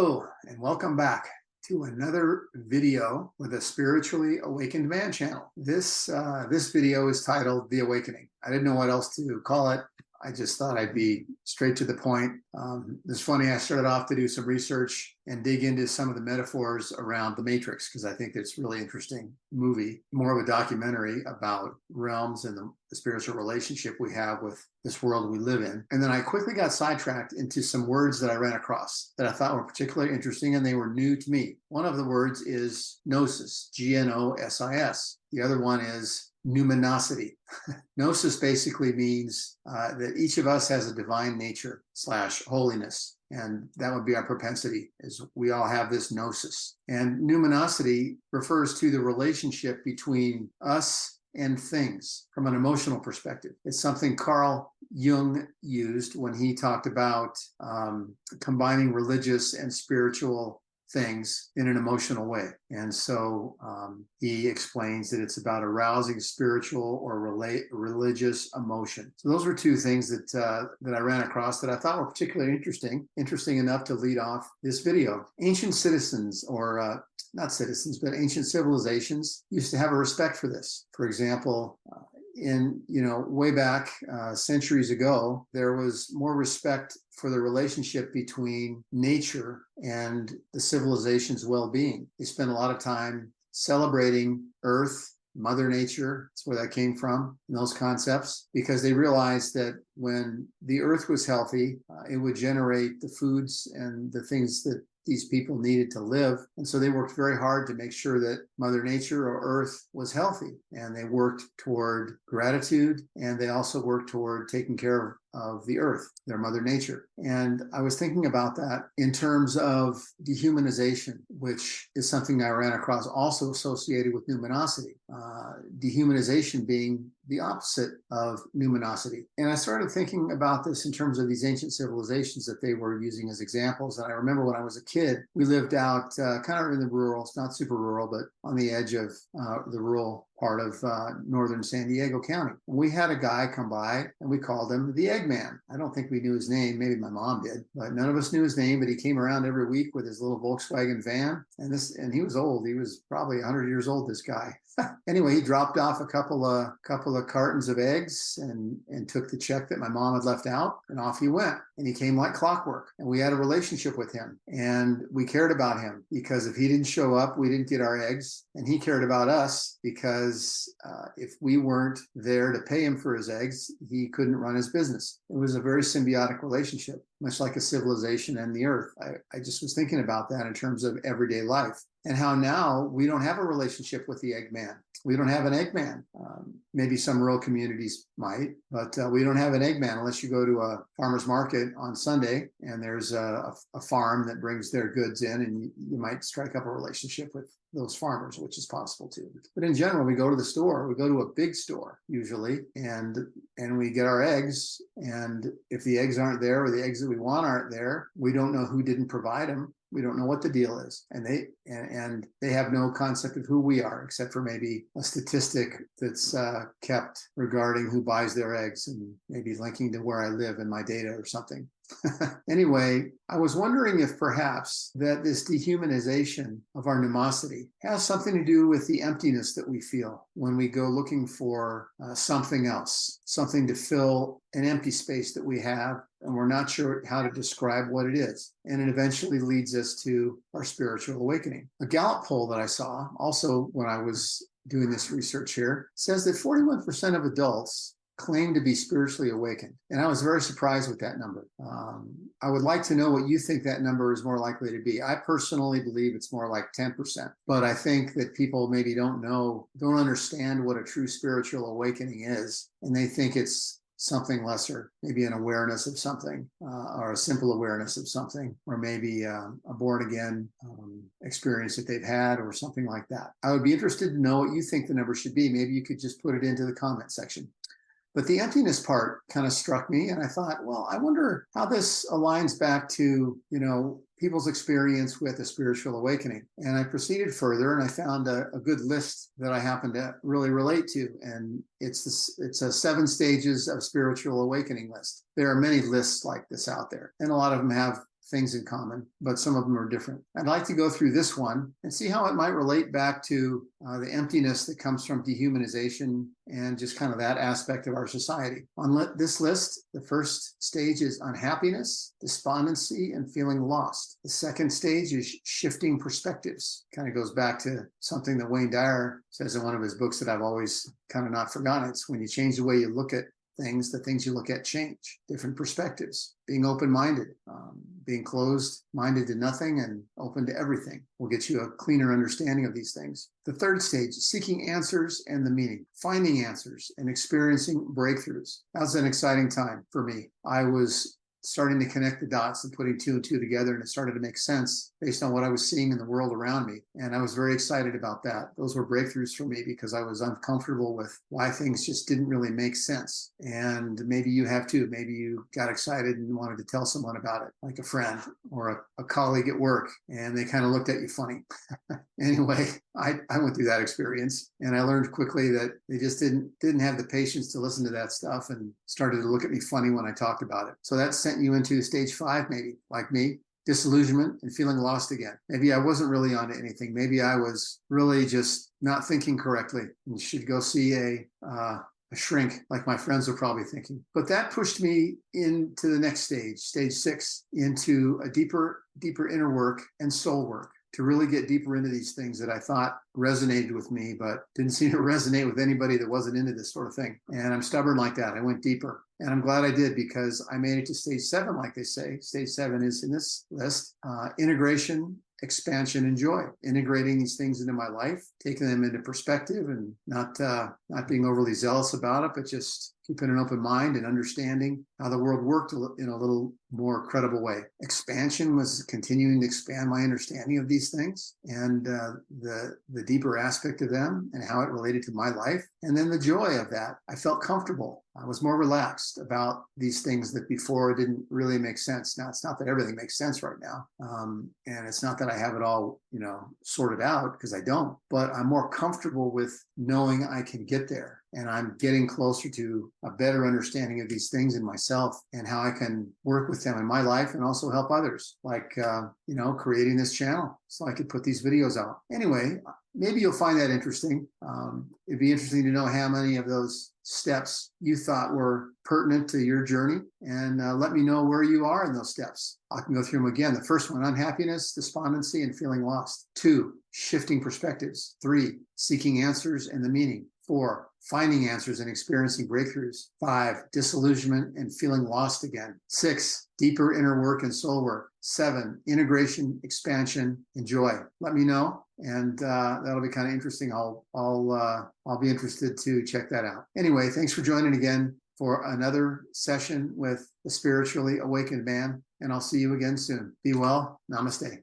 Hello, and welcome back to another video with a Spiritually Awakened Man channel. This video is titled The Awakening. I didn't know what else to call it. I just thought I'd be straight to the point. It's funny, I started off to do some research and dig into some of the metaphors around The Matrix, because I think it's a really interesting movie, more of a documentary about realms and the spiritual relationship we have with this world we live in. And then I quickly got sidetracked into some words that I ran across that I thought were particularly interesting, and they were new to me. One of the words is gnosis, Gnosis. The other one is numinosity. Gnosis basically means that each of us has a divine nature / holiness. And that would be our propensity, is we all have this gnosis. And numinosity refers to the relationship between us and things from an emotional perspective. It's something Carl Jung used when he talked about combining religious and spiritual things in an emotional way. And so he explains that it's about arousing spiritual or religious emotion. So those were two things that I ran across that I thought were particularly interesting enough to lead off this video. Ancient citizens, or not citizens, but ancient civilizations used to have a respect for this. For example, way back centuries ago, there was more respect for the relationship between nature and the civilization's well-being. They spent a lot of time celebrating Earth, Mother Nature. That's where that came from, and those concepts, because they realized that when the Earth was healthy, it would generate the foods and the things that these people needed to live. And so they worked very hard to make sure that Mother Nature or Earth was healthy. And they worked toward gratitude, and they also worked toward taking care of the Earth, their Mother Nature. And I was thinking about that in terms of dehumanization, which is something I ran across also associated with numinosity. Dehumanization being the opposite of numinosity. And I started thinking about this in terms of these ancient civilizations that they were using as examples. And I remember when I was a kid, we lived out kind of in the rural, it's not super rural, but on the edge of the rural part of northern San Diego County. And we had a guy come by, and we called him the Eggman. I don't think we knew his name. Maybe my mom did, but none of us knew his name. But he came around every week with his little Volkswagen van. And he was old. He was probably 100 years old, this guy. Anyway, he dropped off a couple of cartons of eggs and took the check that my mom had left out, and off he went. And he came like clockwork. And we had a relationship with him, and we cared about him, because if he didn't show up, we didn't get our eggs. And he cared about us, because if we weren't there to pay him for his eggs, he couldn't run his business. It was a very symbiotic relationship, much like a civilization and the Earth. I just was thinking about that in terms of everyday life, and how now we don't have a relationship with the Eggman. We don't have an Eggman. Maybe some rural communities might, but we don't have an Eggman unless you go to a farmer's market on Sunday and there's a farm that brings their goods in, and you might strike up a relationship with those farmers, which is possible too. But in general, we go to the store, we go to a big store usually, and we get our eggs. And if the eggs aren't there, or the eggs that we want aren't there, we don't know who didn't provide them. We don't know what the deal is. And they have no concept of who we are, except for maybe a statistic that's kept regarding who buys their eggs, and maybe linking to where I live in my data or something. Anyway, I was wondering if perhaps that this dehumanization of our numinosity has something to do with the emptiness that we feel when we go looking for something else, something to fill an empty space that we have, and we're not sure how to describe what it is. And it eventually leads us to our spiritual awakening. A Gallup poll that I saw, also when I was doing this research here, says that 41% of adults claim to be spiritually awakened. And I was very surprised with that number. I would like to know what you think that number is more likely to be. I personally believe it's more like 10%, but I think that people maybe don't understand what a true spiritual awakening is, and they think it's something lesser, maybe an awareness of something, or a simple awareness of something, or maybe a born-again experience that they've had, or something like that. I would be interested to know what you think the number should be. Maybe you could just put it into the comment section. But the emptiness part kind of struck me, and I thought, well, I wonder how this aligns back to, people's experience with a spiritual awakening. And I proceeded further, and I found a good list that I happen to really relate to. And it's a 7 stages of spiritual awakening list. There are many lists like this out there, and a lot of them have things in common, but some of them are different. I'd like to go through this one and see how it might relate back to the emptiness that comes from dehumanization and just kind of that aspect of our society. On this list, the first stage is unhappiness, despondency, and feeling lost. The second stage is shifting perspectives. Kind of goes back to something that Wayne Dyer says in one of his books that I've always kind of not forgotten. It's when you change the way you look at things, the things you look at change. Different perspectives, being open-minded, being closed-minded to nothing and open to everything will get you a cleaner understanding of these things. The third stage, seeking answers and the meaning, finding answers and experiencing breakthroughs. That was an exciting time for me. I was starting to connect the dots and putting two and two together, and it started to make sense based on what I was seeing in the world around me. And I was very excited about that. Those were breakthroughs for me because I was uncomfortable with why things just didn't really make sense. And maybe you have too. Maybe you got excited and wanted to tell someone about it, like a friend or a colleague at work, and they kind of looked at you funny. Anyway, I went through that experience, and I learned quickly that they just didn't have the patience to listen to that stuff and started to look at me funny when I talked about it. So that sent you into stage 5, maybe, like me, disillusionment and feeling lost again. Maybe I wasn't really onto anything. Maybe I was really just not thinking correctly and should go see a shrink, like my friends were probably thinking. But that pushed me into the next stage, stage 6, into a deeper inner work and soul work, to really get deeper into these things that I thought resonated with me, but didn't seem to resonate with anybody that wasn't into this sort of thing. And I'm stubborn like that. I went deeper. And I'm glad I did, because I made it to stage 7, like they say. Stage 7 is in this list, integration, expansion, and joy. Integrating these things into my life, taking them into perspective, and not being overly zealous about it, but just keeping an open mind and understanding how the world worked in a little more credible way. Expansion was continuing to expand my understanding of these things and the deeper aspect of them and how it related to my life. And then the joy of that. I felt comfortable. I was more relaxed about these things that before didn't really make sense. Now, it's not that everything makes sense right now. And it's not that I have it all, sorted out, because I don't, but I'm more comfortable with knowing I can get there. And I'm getting closer to a better understanding of these things in myself and how I can work with them in my life and also help others, like, creating this channel so I could put these videos out. Anyway, maybe you'll find that interesting. It'd be interesting to know how many of those steps you thought were pertinent to your journey, and let me know where you are in those steps. I can go through them again. The first one, unhappiness, despondency, and feeling lost. 2, shifting perspectives. 3, seeking answers and the meaning. 4, finding answers and experiencing breakthroughs. 5, disillusionment and feeling lost again. 6, deeper inner work and soul work. 7, integration, expansion, and joy. Let me know, and that'll be kind of interesting. I'll be interested to check that out. Anyway, thanks for joining again for another session with the Spiritually Awakened Man, and I'll see you again soon. Be well. Namaste.